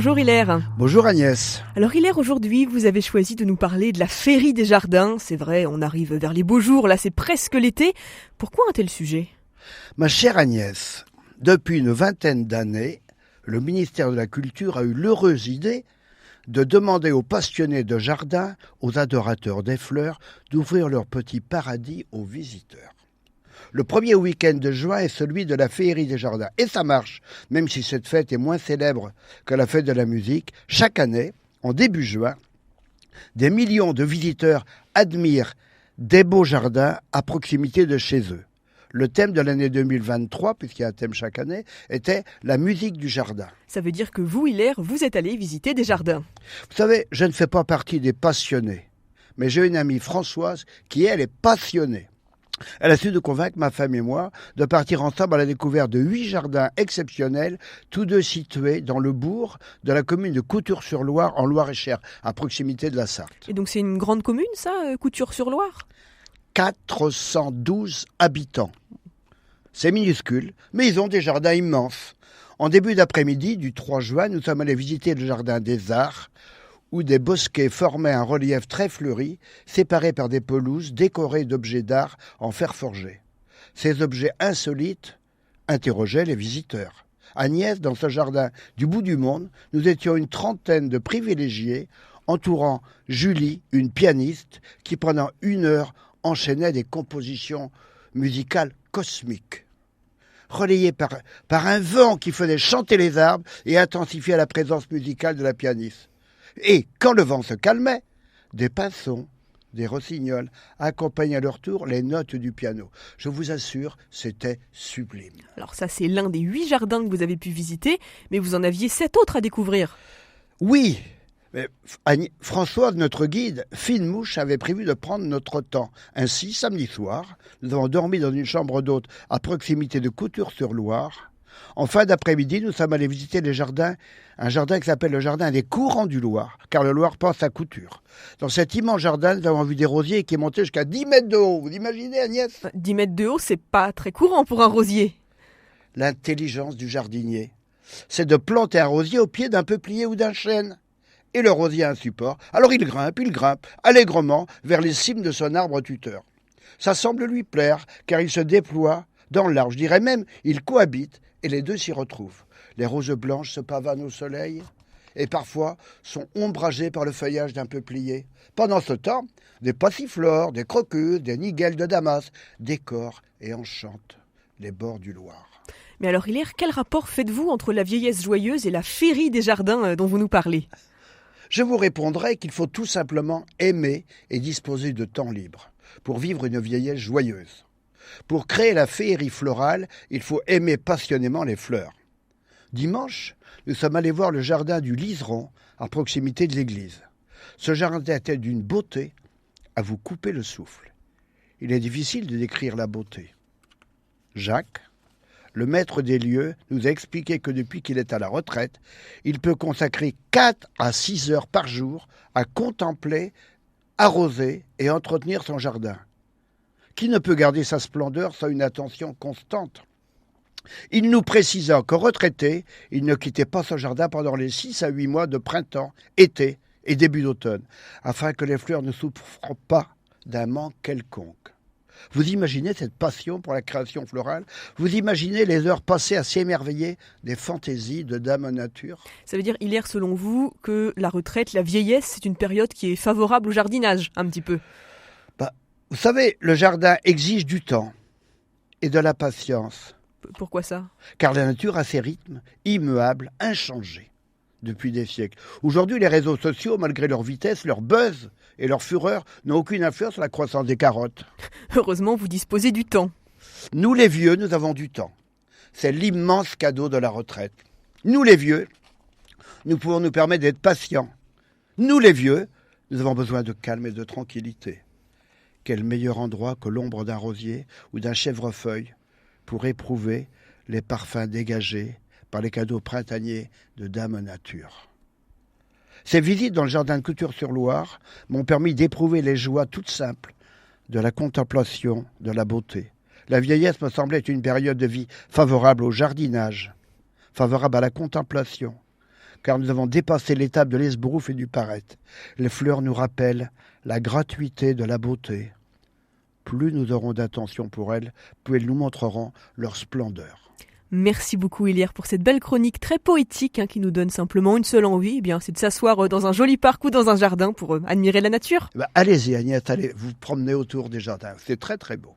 bonjour Hilaire. Bonjour Agnès. Alors Hilaire, aujourd'hui vous avez choisi de nous parler de la féerie des jardins. C'est vrai, on arrive vers les beaux jours, là c'est presque l'été. Pourquoi un tel sujet ? Ma chère Agnès, depuis une vingtaine d'années, le ministère de la Culture a eu l'heureuse idée de demander aux passionnés de jardin, aux adorateurs des fleurs, d'ouvrir leur petit paradis aux visiteurs. Le premier week-end de juin est celui de la féerie des jardins. Et ça marche, même si cette fête est moins célèbre que la fête de la musique. Chaque année, en début juin, des millions de visiteurs admirent des beaux jardins à proximité de chez eux. Le thème de l'année 2023, puisqu'il y a un thème chaque année, était la musique du jardin. Ça veut dire que vous, Hilaire, vous êtes allé visiter des jardins. Vous savez, je ne fais pas partie des passionnés, mais j'ai une amie Françoise qui, elle, est passionnée. Elle a su nous convaincre, ma femme et moi, de partir ensemble à la découverte de 8 jardins exceptionnels, tous deux situés dans le bourg de la commune de Couture-sur-Loire, en Loire-et-Cher, à proximité de la Sarthe. Et donc c'est une grande commune, ça, Couture-sur-Loire ? 412 habitants. C'est minuscule, mais ils ont des jardins immenses. En début d'après-midi, du 3 juin, nous sommes allés visiter le jardin des Arts, où des bosquets formaient un relief très fleuri, séparés par des pelouses décorées d'objets d'art en fer forgé. Ces objets insolites interrogeaient les visiteurs. Agnès, dans ce jardin du bout du monde, nous étions une trentaine de privilégiés, entourant Julie, une pianiste, qui pendant 1 heure enchaînait des compositions musicales cosmiques. Relayées par un vent qui faisait chanter les arbres et intensifiait la présence musicale de la pianiste. Et quand le vent se calmait, des pinsons, des rossignols accompagnaient à leur tour les notes du piano. Je vous assure, c'était sublime. Alors ça c'est l'un des 8 jardins que vous avez pu visiter, mais vous en aviez 7 autres à découvrir. Oui, mais Françoise, notre guide, fine mouche, avait prévu de prendre notre temps. Ainsi, samedi soir, nous avons dormi dans une chambre d'hôte à proximité de Couture-sur-Loire. En fin d'après-midi, nous sommes allés visiter les jardins, un jardin qui s'appelle le jardin des courants du Loir, car le Loir passe à Couture. Dans cet immense jardin, nous avons vu des rosiers qui montaient jusqu'à 10 mètres de haut. Vous imaginez, Agnès ? 10 mètres de haut, c'est pas très courant pour un rosier. L'intelligence du jardinier, c'est de planter un rosier au pied d'un peuplier ou d'un chêne. Et le rosier a un support, alors il grimpe allègrement vers les cimes de son arbre tuteur. Ça semble lui plaire, car il se déploie dans l'arbre. Je dirais même, il cohabite, et les deux s'y retrouvent. Les roses blanches se pavanent au soleil, et parfois sont ombragées par le feuillage d'un peuplier. Pendant ce temps, des passiflores, des crocus, des niguelles de Damas décorent et enchantent les bords du Loir. Mais alors Hilaire, quel rapport faites-vous entre la vieillesse joyeuse et la féerie des jardins dont vous nous parlez ? Je vous répondrai qu'il faut tout simplement aimer et disposer de temps libre pour vivre une vieillesse joyeuse. Pour créer la féerie florale, il faut aimer passionnément les fleurs. Dimanche, nous sommes allés voir le jardin du Liseron, à proximité de l'église. Ce jardin était d'une beauté à vous couper le souffle. Il est difficile de décrire la beauté. Jacques, le maître des lieux, nous a expliqué que depuis qu'il est à la retraite, il peut consacrer 4 à 6 heures par jour à contempler, arroser et entretenir son jardin. Qui ne peut garder sa splendeur sans une attention constante ? Il nous précisa qu'au retraité, il ne quittait pas son jardin pendant les 6 à 8 mois de printemps, été et début d'automne, afin que les fleurs ne souffrent pas d'un manque quelconque. Vous imaginez cette passion pour la création florale ? Vous imaginez les heures passées à s'émerveiller des fantaisies de Dame Nature ? Ça veut dire, Hilaire, selon vous, que la retraite, la vieillesse, c'est une période qui est favorable au jardinage, un petit peu ? Vous savez, le jardin exige du temps et de la patience. Pourquoi ça ? Car la nature a ses rythmes immuables, inchangés depuis des siècles. Aujourd'hui, les réseaux sociaux, malgré leur vitesse, leur buzz et leur fureur, n'ont aucune influence sur la croissance des carottes. Heureusement, vous disposez du temps. Nous, les vieux, nous avons du temps. C'est l'immense cadeau de la retraite. Nous, les vieux, nous pouvons nous permettre d'être patients. Nous, les vieux, nous avons besoin de calme et de tranquillité. Quel meilleur endroit que l'ombre d'un rosier ou d'un chèvrefeuille pour éprouver les parfums dégagés par les cadeaux printaniers de Dame Nature. Ces visites dans le jardin de Couture-sur-Loire m'ont permis d'éprouver les joies toutes simples de la contemplation de la beauté. La vieillesse me semblait une période de vie favorable au jardinage, favorable à la contemplation, car nous avons dépassé l'étape de l'esbrouf et du paraître. Les fleurs nous rappellent la gratuité de la beauté. Plus nous aurons d'attention pour elles, plus elles nous montreront leur splendeur. Merci beaucoup Hilaire pour cette belle chronique très poétique qui nous donne simplement une seule envie, c'est de s'asseoir dans un joli parc ou dans un jardin pour admirer la nature. Allez-y Agnès, allez vous promener autour des jardins, c'est très très beau.